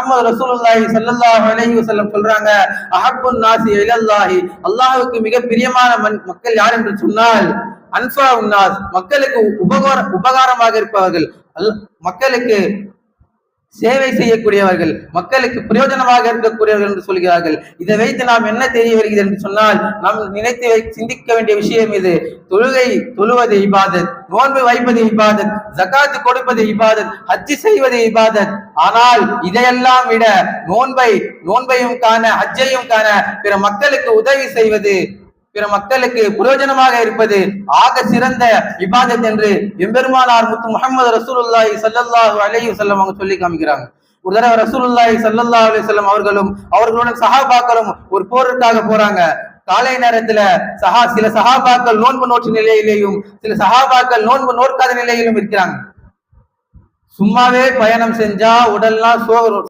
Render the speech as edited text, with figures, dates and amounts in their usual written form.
முஹம்மது ரசூலுல்லாஹி ஸல்லல்லாஹு அலைஹி வஸல்லம் சொல்றாங்க, அஹப்புன் நாஸி இலல்லாஹி, அல்லாஹ்வுக்கு மிக பிரியமான மக்கள் யார் என்று சொன்னால் அன்ஃபாஉன் நாஸ், மக்களுக்கு உபகாரமாக இருப்பவர்கள், மக்களுக்கு சேவை செய்யக்கூடியவர்கள், மக்களுக்கு பிரயோஜனமாக இருக்கக்கூடியவர்கள் என்று சொல்கிறார்கள். இதை வைத்து நாம் என்ன தெரிய வருகிறது என்று சொன்னால், நாம் நினைத்து சிந்திக்க வேண்டிய விஷயம் இது. தொழுகை தொழுவது இபாதத், நோன்பு வைப்பது இபாதத், ஜகாத்து கொடுப்பது இபாதத், ஹஜ்ஜி செய்வது இபாதத். ஆனால் இதையெல்லாம் விட நோன்பையும் காண, ஹஜ்ஜையும் காண, பிற மக்களுக்கு உதவி செய்வது, பிற மக்களுக்கு பிரயோஜனமாக இருப்பது ஆக சிறந்த இபாதத் என்று எம்பெருமானார் முத்து முஹம்மது ரசூலுல்லாஹி ஸல்லல்லாஹு அலைஹி வஸல்லம் அவங்க சொல்லி காமிக்கிறாங்க. ஒரு தடவை ரசூலுல்லாஹி ஸல்லல்லாஹு அலைஹி வஸல்லம் அவர்களுடன் சஹாபாக்களும் ஒரு போருக்காக போறாங்க. காலை நேரத்துல சில சஹாபாக்கள் நோன்பு நோற்ற நிலையிலேயும் சில சஹாபாக்கள் நோன்பு நோற்காத நிலையிலும் இருக்கிறாங்க. சும்மாவே பயணம் செஞ்சா உடல்லாம்